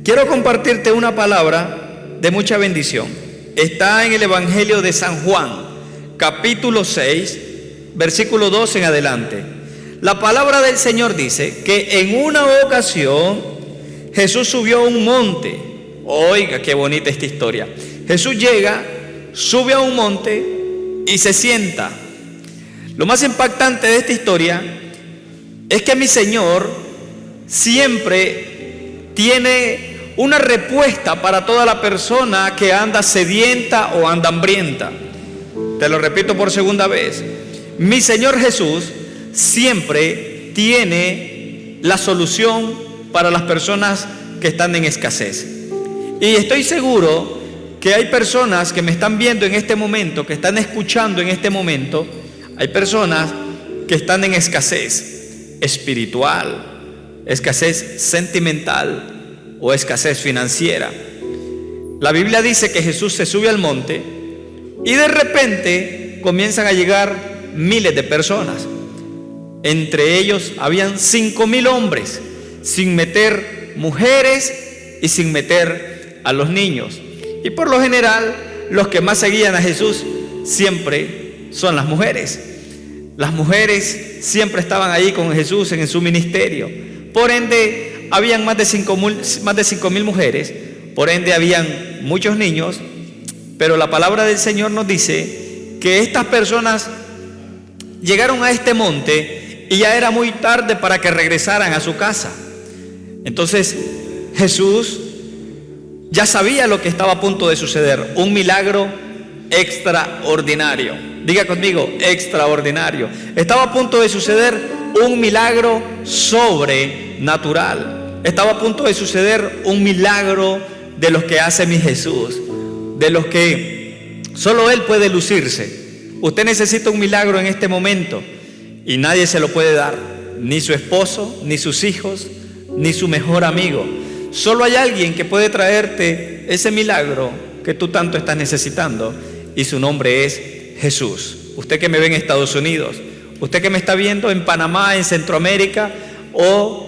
Quiero compartirte una palabra de mucha bendición. Está en el Evangelio de San Juan, capítulo 6, versículo 2 en adelante. La palabra del Señor dice que en una ocasión Jesús subió a un monte. Oiga, qué bonita esta historia. Jesús llega, sube a un monte y se sienta. Lo más impactante de esta historia es que mi Señor siempre tiene una respuesta para toda la persona que anda sedienta o anda hambrienta. Te lo repito por segunda vez. Mi Señor Jesús siempre tiene la solución para las personas que están en escasez. Y estoy seguro que hay personas que me están viendo en este momento, que están escuchando en este momento. Hay personas que están en escasez espiritual, escasez sentimental o escasez financiera. La Biblia dice que Jesús se sube al monte y de repente comienzan a llegar miles de personas. Entre ellos habían 5,000 hombres, sin meter mujeres y sin meter a los niños. Y por lo general, los que más seguían a Jesús siempre son las mujeres. Las mujeres siempre estaban ahí con Jesús en su ministerio. Por ende, habían más de 5,000 mujeres. Por ende, habían muchos niños. Pero la palabra del Señor nos dice que estas personas llegaron a este monte y ya era muy tarde para que regresaran a su casa. Entonces, Jesús ya sabía lo que estaba a punto de suceder. Un milagro extraordinario. Diga conmigo, extraordinario. Estaba a punto de suceder un milagro sobrenatural. Estaba a punto de suceder un milagro de los que hace mi Jesús, de los que solo Él puede lucirse. Usted necesita un milagro en este momento y nadie se lo puede dar, ni su esposo, ni sus hijos, ni su mejor amigo. Solo hay alguien que puede traerte ese milagro que tú tanto estás necesitando, y su nombre es Jesús. Usted que me ve en Estados Unidos, usted que me está viendo en Panamá, en Centroamérica, o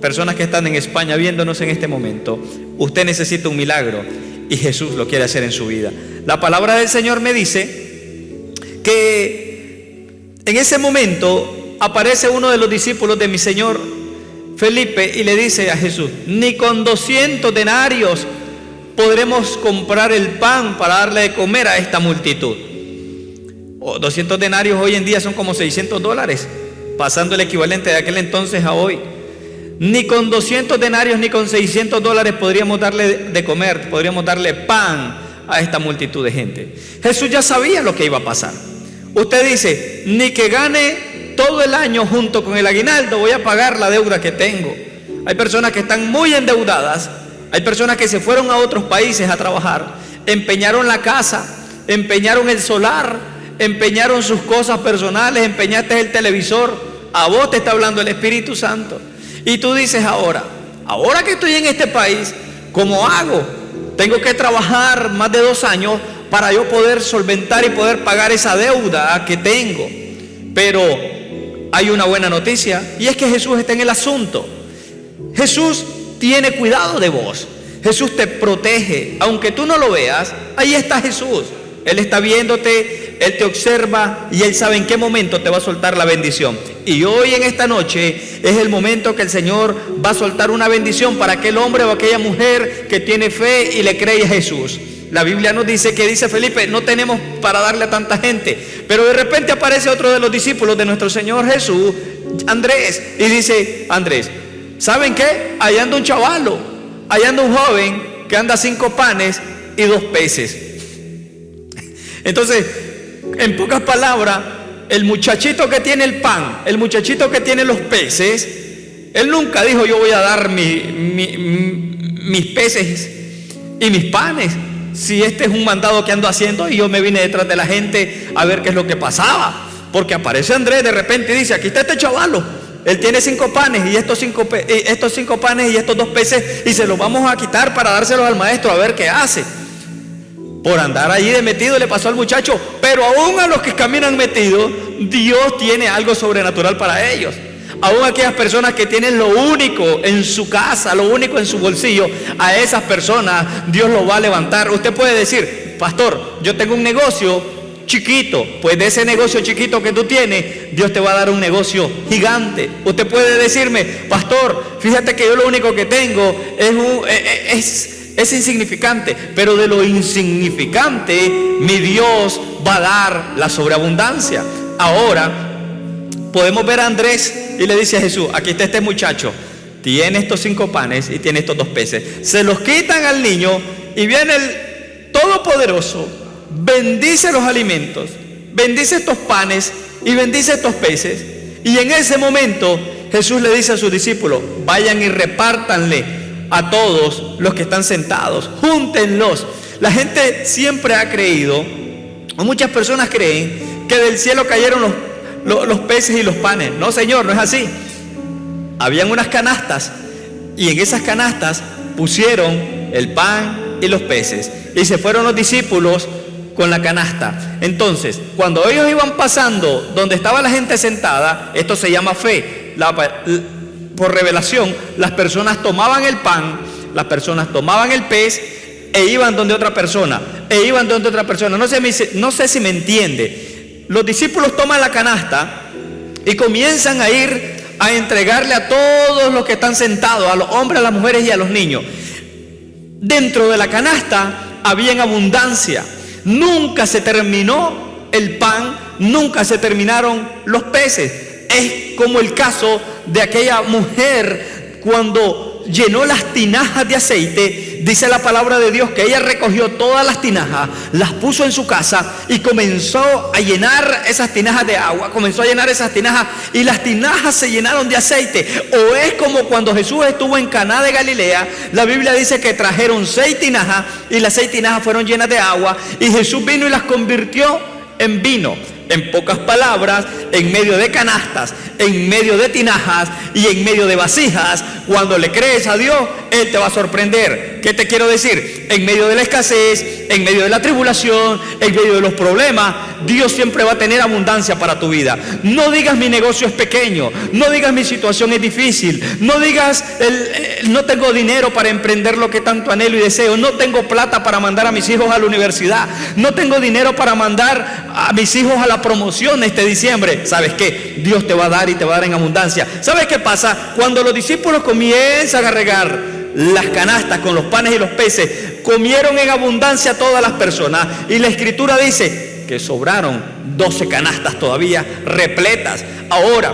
personas que están en España viéndonos en este momento, usted necesita un milagro y Jesús lo quiere hacer en su vida. La palabra del Señor me dice que en ese momento aparece uno de los discípulos de mi Señor, Felipe, y le dice a Jesús: ni con 200 denarios podremos comprar el pan para darle de comer a esta multitud. 200 denarios hoy en día son como $600, pasando el equivalente de aquel entonces a hoy. Ni con 200 denarios ni con $600 podríamos darle de comer, podríamos darle pan a esta multitud de gente. Jesús ya sabía lo que iba a pasar. Usted dice: ni que gane todo el año junto con el aguinaldo voy a pagar la deuda que tengo. Hay personas que están muy endeudadas. Hay personas que se fueron a otros países a trabajar, empeñaron la casa, empeñaron el solar, empeñaron sus cosas personales, empeñaste el televisor. A vos te está hablando el Espíritu Santo. Y tú dices: ahora que estoy en este país, ¿cómo hago? Tengo que trabajar más de 2 años para yo poder solventar y poder pagar esa deuda que tengo. Pero hay una buena noticia, y es que Jesús está en el asunto. Jesús tiene cuidado de vos. Jesús te protege. Aunque tú no lo veas, ahí está Jesús. Él está viéndote, Él te observa y Él sabe en qué momento te va a soltar la bendición. Y hoy en esta noche es el momento que el Señor va a soltar una bendición para aquel hombre o aquella mujer que tiene fe y le cree a Jesús. La Biblia nos dice que, dice Felipe, no tenemos para darle a tanta gente, pero de repente aparece otro de los discípulos de nuestro Señor Jesús, Andrés, y dice: Andrés, ¿saben qué? Allá anda un chavalo, allá anda un joven que anda 5 panes y 2 peces. Entonces, en pocas palabras, el muchachito que tiene el pan, el muchachito que tiene los peces, él nunca dijo: yo voy a dar mis peces y mis panes, si este es un mandado que ando haciendo y yo me vine detrás de la gente a ver qué es lo que pasaba. Porque aparece Andrés de repente y dice: aquí está este chavalo, él tiene 5 panes y estos 5 panes y estos 2 peces, y se los vamos a quitar para dárselos al maestro a ver qué hace. Por andar allí de metido le pasó al muchacho. Pero aún a los que caminan metidos, Dios tiene algo sobrenatural para ellos. aún aquellas personas que tienen lo único en su casa, lo único en su bolsillo, a esas personas Dios los va a levantar. Usted puede decir: pastor, yo tengo un negocio chiquito. Pues de ese negocio chiquito que tú tienes, Dios te va a dar un negocio gigante. Usted puede decirme: pastor, fíjate que yo lo único que tengo es insignificante, pero de lo insignificante mi Dios va a dar la sobreabundancia. Ahora podemos ver a Andrés y le dice a Jesús: aquí está este muchacho, tiene estos 5 panes y tiene estos 2 peces. Se los quitan al niño y viene el Todopoderoso, bendice los alimentos, bendice estos panes y bendice estos peces. Y en ese momento Jesús le dice a sus discípulos: vayan y repártanle a todos los que están sentados, júntenlos. La gente siempre ha creído, o muchas personas creen, que del cielo cayeron los peces y los panes. No, Señor, no es así. Habían unas canastas y en esas canastas pusieron el pan y los peces, y se fueron los discípulos con la canasta. Entonces, cuando ellos iban pasando donde estaba la gente sentada, esto se llama fe. Por revelación, las personas tomaban el pan, las personas tomaban el pez e iban donde otra persona, No sé si me entiende. Los discípulos toman la canasta y comienzan a ir a entregarle a todos los que están sentados, a los hombres, a las mujeres y a los niños. Dentro de la canasta había en abundancia. Nunca se terminó el pan, nunca se terminaron los peces. Es como el caso de aquella mujer cuando llenó las tinajas de aceite. Dice la palabra de Dios que ella recogió todas las tinajas, las puso en su casa y comenzó a llenar esas tinajas de agua, comenzó a llenar esas tinajas y las tinajas se llenaron de aceite. O es como cuando Jesús estuvo en Caná de Galilea, la Biblia dice que trajeron 6 tinajas y las 6 tinajas fueron llenas de agua y Jesús vino y las convirtió en vino. En pocas palabras, en medio de canastas, en medio de tinajas y en medio de vasijas, cuando le crees a Dios, Él te va a sorprender. ¿Qué te quiero decir? En medio de la escasez, en medio de la tribulación, en medio de los problemas, Dios siempre va a tener abundancia para tu vida. No digas: mi negocio es pequeño, no digas: mi situación es difícil, no digas: no tengo dinero para emprender lo que tanto anhelo y deseo, no tengo plata para mandar a mis hijos a la universidad, no tengo dinero para mandar a mis hijos a la promoción este diciembre. ¿Sabes qué? Dios te va a dar y te va a dar en abundancia. ¿Sabes qué pasa? Cuando los discípulos comienzan a regar las canastas con los panes y los peces, comieron en abundancia todas las personas, y la escritura dice que sobraron 12 canastas todavía repletas. Ahora,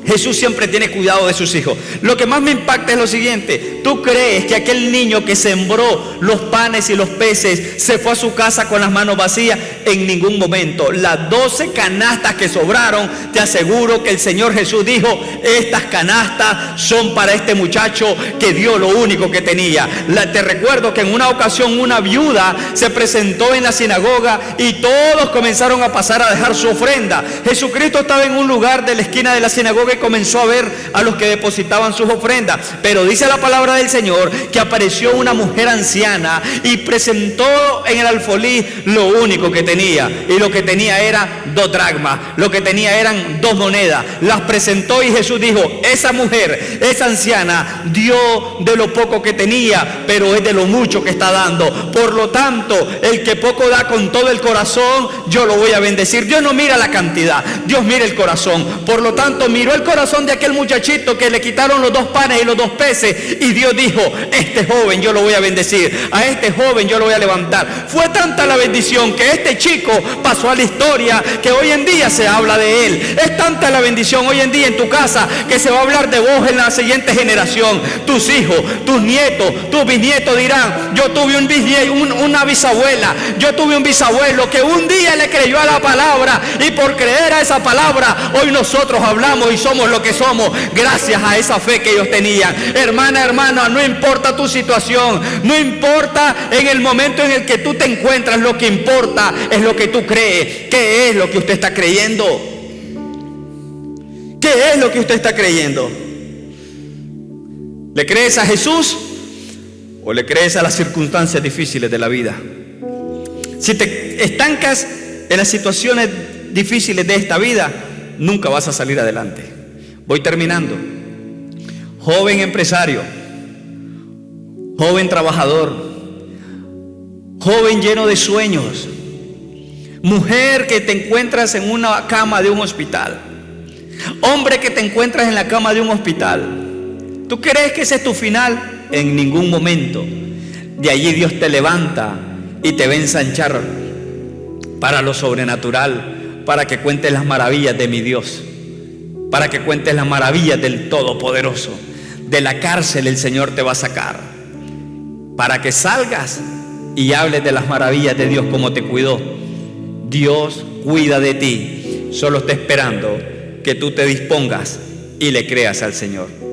Jesús siempre tiene cuidado de sus hijos. Lo que más me impacta es lo siguiente: ¿tú crees que aquel niño que sembró los panes y los peces se fue a su casa con las manos vacías? En ningún momento. Las 12 canastas que sobraron, te aseguro que el Señor Jesús dijo: estas canastas son para este muchacho que dio lo único que tenía. Te recuerdo que en una ocasión una viuda se presentó en la sinagoga y todos comenzaron a pasar a dejar su ofrenda. Jesucristo estaba en un lugar de la esquina de la sinagoga y comenzó a ver a los que depositaban sus ofrendas. Pero dice la palabra del Señor que apareció una mujer anciana y presentó en el alfolí lo único que tenía, y lo que tenía era 2 dracmas, lo que tenía eran 2 monedas. Las presentó y Jesús dijo: esa mujer, esa anciana dio de lo poco que tenía, pero es de lo mucho que está dando. Por lo tanto, el que poco da con todo el corazón, yo lo voy a bendecir. Dios no mira la cantidad, Dios mira el corazón. Por lo tanto, miró el corazón de aquel muchachito que le quitaron los 2 panes y los 2 peces, y Dios dijo: este joven yo lo voy a bendecir, a este joven yo lo voy a levantar. Fue tanta la bendición que este chico pasó a la historia, que hoy en día se habla de él. Es tanta la bendición hoy en día en tu casa que se va a hablar de vos en la siguiente generación. Tus hijos, tus nietos, tus bisnietos dirán: yo tuve una bisabuela, yo tuve un bisabuelo que un día le creyó a la palabra, y por creer a esa palabra hoy nosotros hablamos y somos lo que somos gracias a esa fe que ellos tenían. Hermana, hermana, no importa tu situación, no importa en el momento en el que tú te encuentras, lo que importa es lo que tú crees. ¿Qué es lo que usted está creyendo? ¿Qué es lo que usted está creyendo? ¿Le crees a Jesús o le crees a las circunstancias difíciles de la vida? Si te estancas en las situaciones difíciles de esta vida, nunca vas a salir adelante. Voy terminando. Joven empresario, joven trabajador, joven lleno de sueños, mujer que te encuentras en una cama de un hospital, hombre que te encuentras en la cama de un hospital. ¿Tú crees que ese es tu final? En ningún momento. De allí Dios te levanta y te va a ensanchar para lo sobrenatural, para que cuentes las maravillas de mi Dios, para que cuentes las maravillas del Todopoderoso. De la cárcel el Señor te va a sacar, para que salgas y hables de las maravillas de Dios, como te cuidó. Dios cuida de ti, solo está esperando que tú te dispongas y le creas al Señor.